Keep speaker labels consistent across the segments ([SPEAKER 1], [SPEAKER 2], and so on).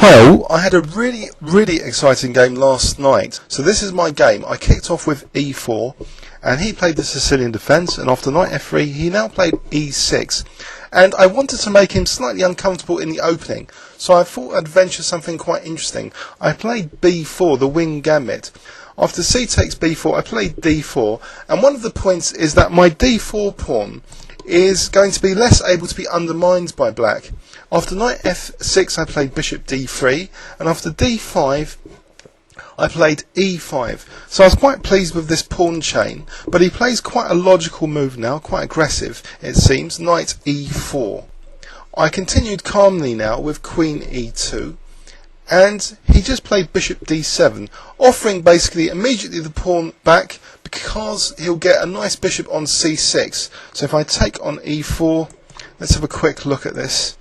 [SPEAKER 1] Hi all, I had a really exciting game last night. So this is my game. I kicked off with E4 and he played the Sicilian defence, and after knight F3 he now played E6. And I wanted to make him slightly uncomfortable in the opening, so I thought I'd venture something quite interesting. I played B4, the wing gambit. After C takes B4 I played D4, and one of the points is that my D4 pawn is going to be less able to be undermined by black. After knight F6 I played bishop D3, and after D5 I played E5. So I was quite pleased with this pawn chain, but he plays quite a logical move now, quite aggressive it seems, knight E4. I continued calmly now with queen E2, and he just played bishop D7, offering basically immediately the pawn back because he'll get a nice bishop on C6. So if I take on E4, let's have a quick look at this.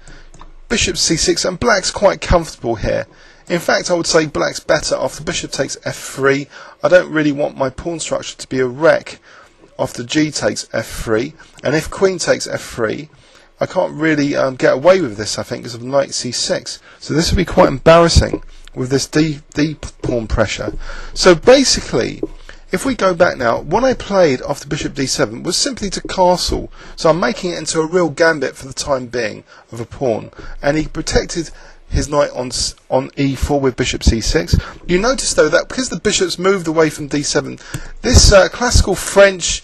[SPEAKER 1] Bishop C6, and black's quite comfortable here. In fact, I would say black's better after bishop takes F3. I don't really want my pawn structure to be a wreck after G takes F3, and if queen takes F3 I can't really get away with this, I think, because of knight C6. So this would be quite embarrassing with this D pawn pressure. So basically, if we go back now, what I played after bishop D7 was simply to castle. So I'm making it into a real gambit for the time being of a pawn, and he protected his knight on E4 with bishop C6. You notice though that because the bishop's moved away from D7, this classical French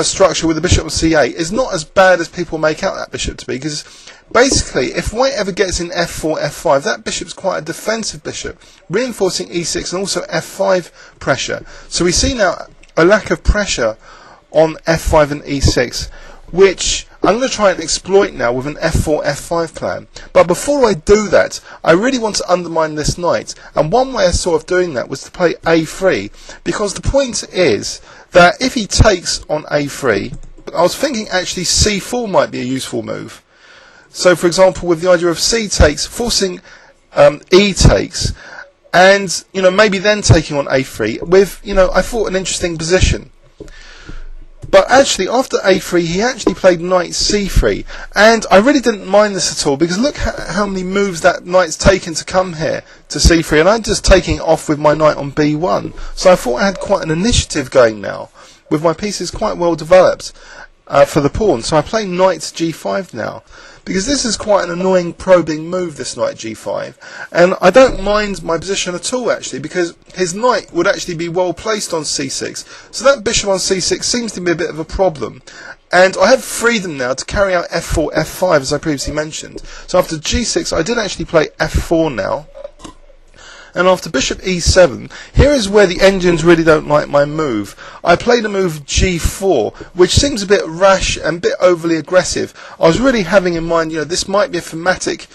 [SPEAKER 1] structure with the bishop on C8 is not as bad as people make out that bishop to be, because basically if white ever gets in F4, F5, that bishop's quite a defensive bishop, reinforcing E6 and also F5 pressure. So we see now a lack of pressure on F5 and E6, which I'm going to try and exploit now with an F4, F5 plan. But before I do that, I really want to undermine this knight, and one way I saw of doing that was to play A3, because the point is that if he takes on A3, I was thinking actually C4 might be a useful move. So for example, with the idea of C takes, forcing E takes, and maybe then taking on A3 with I thought an interesting position. But actually after A3 he actually played knight C3, and I really didn't mind this at all, because look how many moves that knight's taken to come here to C3, and I'm just taking it off with my knight on B1. So I thought I had quite an initiative going now, with my pieces quite well developed for the pawn. So I play knight G5 now, because this is quite an annoying probing move, this knight G5, and I don't mind my position at all actually, because his knight would actually be well placed on C6, so that bishop on C6 seems to be a bit of a problem, and I have freedom now to carry out F4, F5 as I previously mentioned. So after G6 I did actually play F4 now, and after bishop E7, here is where the engines really don't like my move. I played a move G4, which seems a bit rash and a bit overly aggressive. I was really having in mind, this might be a thematic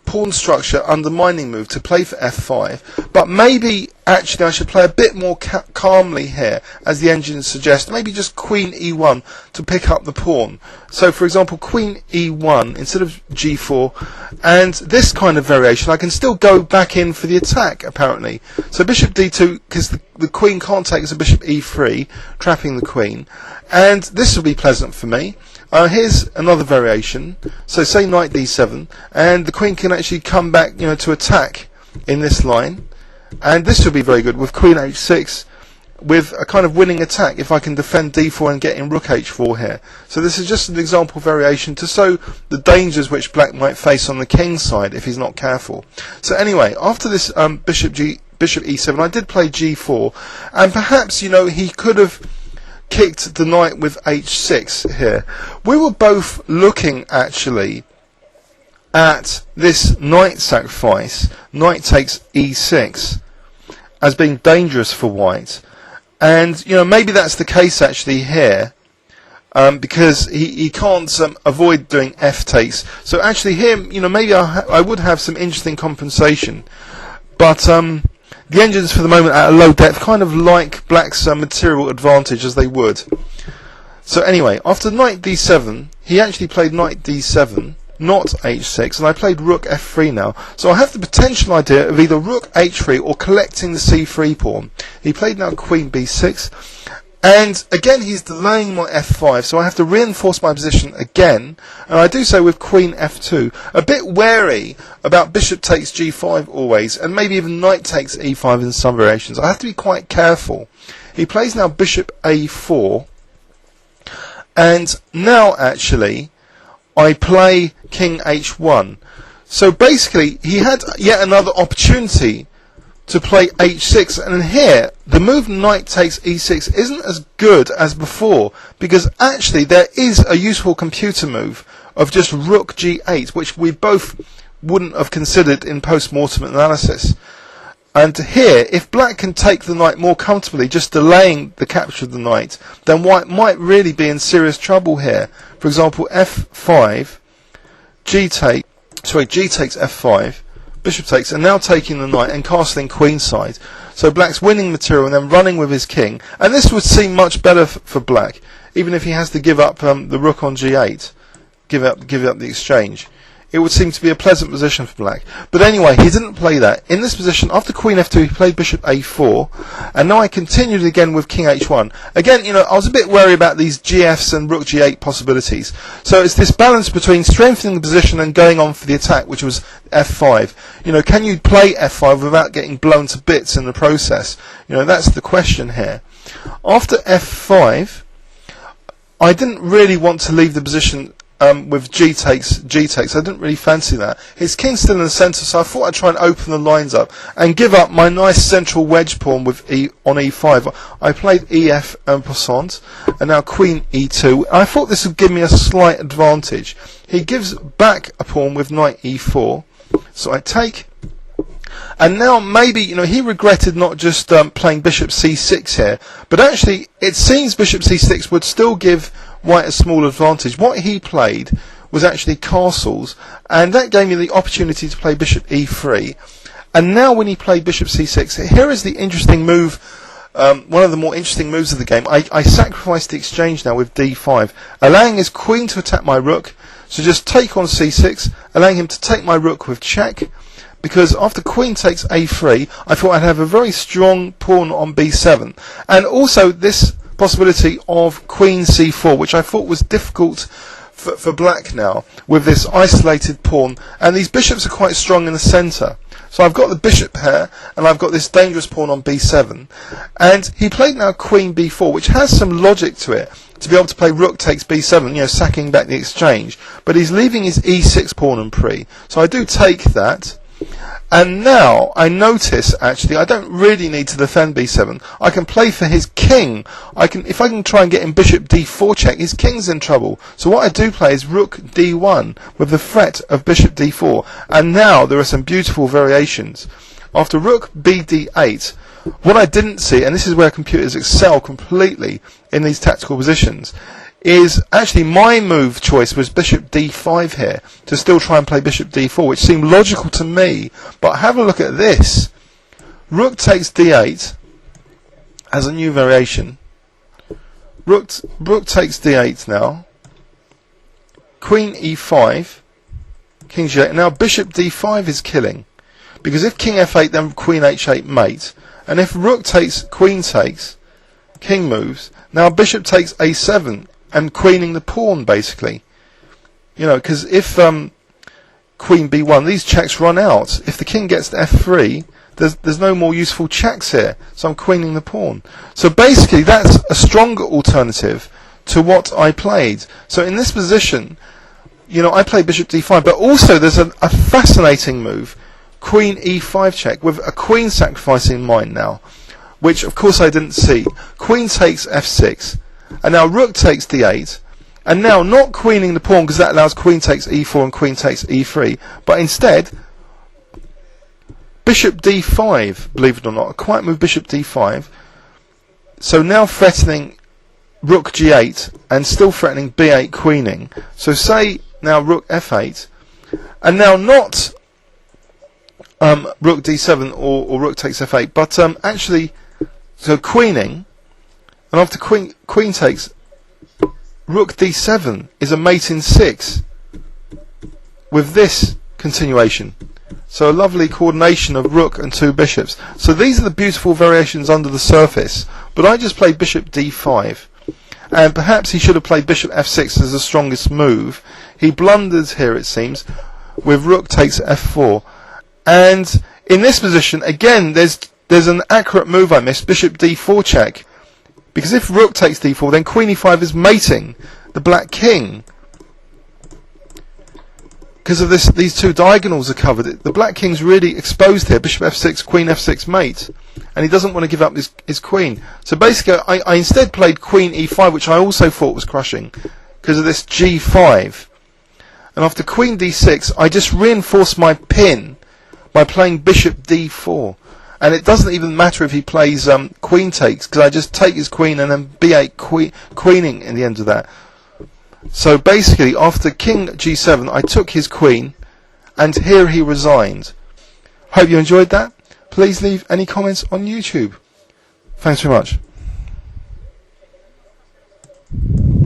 [SPEAKER 1] pawn structure undermining move to play for F5, but maybe actually I should play a bit more calmly here, as the engines suggest. Maybe just queen E1 to pick up the pawn. So for example, queen E1 instead of G4, and this kind of variation I can still go back in for the attack apparently. So bishop D2, because the queen can't take as a bishop E3, trapping the queen, and this will be pleasant for me. Here's another variation. So say knight D7, and the queen can actually come back, to attack in this line, and this would be very good with queen H6, with a kind of winning attack if I can defend D4 and get in rook H4 here. So this is just an example variation to show the dangers which black might face on the king's side if he's not careful. So anyway, after this bishop E7, I did play G4, and perhaps he could have kicked the knight with H6 here. We were both looking actually at this knight sacrifice, knight takes E6, as being dangerous for white, and maybe that's the case actually here, because he can't avoid doing F takes. So actually here, maybe I would have some interesting compensation, but the engines for the moment at a low depth kind of like black's material advantage, as they would. So anyway, after knight D7, he actually played knight D7, not H6, and I played rook F3 now. So I have the potential idea of either rook H3 or collecting the C3 pawn. He played now queen B6, And again, he's delaying my f5, so I have to reinforce my position again, and I do so with queen f2. A bit wary about bishop takes g5 always, and maybe even knight takes e5 in some variations. I have to be quite careful. He plays now bishop a4, and now actually I play king h1. So basically, he had yet another opportunity to play h6, and here the move knight takes e6 isn't as good as before, because actually there is a useful computer move of just rook g8, which we both wouldn't have considered in post-mortem analysis. And here, if black can take the knight more comfortably, just delaying the capture of the knight, then white might really be in serious trouble here. For example, f5, g takes f5, bishop takes, and now taking the knight and castling queenside. So black's winning material and then running with his king, and this would seem much better for black, even if he has to give up the rook on g8, give up the exchange. It would seem to be a pleasant position for black. But anyway, he didn't play that. In this position, after queen f2, he played bishop a4, and now I continued again with king h1. Again, you know, I was a bit wary about these gfs and rook g8 possibilities. So it's this balance between strengthening the position and going on for the attack, which was f5. You know, can you play f5 without getting blown to bits in the process? You know, that's the question here. After f5, I didn't really want to leave the position with g takes. I didn't really fancy that. His king's still in the centre, so I thought I'd try and open the lines up and give up my nice central wedge pawn with on e5. I played ef en passant, and now queen e2. I thought this would give me a slight advantage. He gives back a pawn with knight e4, so I take. And now maybe, you know, he regretted not just playing bishop c6 here, but actually it seems bishop c6 would still give white a small advantage. What he played was actually castles, and that gave me the opportunity to play bishop e3. And now when he played bishop c6, here is the interesting move, one of the more interesting moves of the game. I sacrificed the exchange now with d5, allowing his queen to attack my rook, so just take on c6, allowing him to take my rook with check, because after queen takes a3, I thought I'd have a very strong pawn on b7, and also this possibility of queen c4, which I thought was difficult for black now, with this isolated pawn, and these bishops are quite strong in the centre. So I've got the bishop here, and I've got this dangerous pawn on b7, and he played now queen b4, which has some logic to it, to be able to play rook takes b7, you know, sacking back the exchange, but he's leaving his e6 pawn and pre, so I do take that. And now I notice actually I don't really need to defend b7. I can play for his king. If I can try and get him bishop d4 check, his king's in trouble. So what I do play is rook d1 with the threat of bishop d4. And now there are some beautiful variations. After rook bd8, what I didn't see, and this is where computers excel completely in these tactical positions, is actually my move choice was bishop d5 here, to still try and play bishop d4, which seemed logical to me. But have a look at this. Rook takes d8 as a new variation. Rook takes d8 now. Queen e5, king g8. Now bishop d5 is killing, because if king f8, then queen h8 mate, and if rook takes, queen takes, king moves. Now bishop takes a7. And queening the pawn, basically. You know, because if queen b1, these checks run out. If the king gets to f3, there's no more useful checks here. So I'm queening the pawn. So basically, that's a stronger alternative to what I played. So in this position, you know, I played bishop d5, but also there's a fascinating move, queen e5 check, with a queen sacrifice in mind now, which of course I didn't see. Queen takes f6. And now rook takes d8, and now not queening the pawn, because that allows queen takes e4 and queen takes e3, but instead bishop d5, believe it or not, a quiet move, bishop d5, so now threatening rook g8 and still threatening b8 queening. So say now rook f8, and now not rook d7 or rook takes f8, but actually, so queening. And after queen takes, rook d7 is a mate in 6 with this continuation. So a lovely coordination of rook and two bishops. So these are the beautiful variations under the surface but I just played bishop d5, and perhaps he should have played bishop f6 as the strongest move. He blunders here, it seems, with rook takes f4, and in this position again there's an accurate move I missed, bishop d4 check, because if rook takes d4 then queen e5 is mating the black king. Because of this, these two diagonals are covered. The black king's really exposed here. Bishop f6, queen f6 mate, and he doesn't want to give up his queen. So basically, I instead played queen e5, which I also thought was crushing because of this g5. And after queen d6, I just reinforced my pin by playing bishop d4. And it doesn't even matter if he plays queen takes, because I just take his queen and then b8 queening in the end of that. So basically, after king g7, I took his queen, and here he resigned. Hope you enjoyed that. Please leave any comments on YouTube. Thanks very much.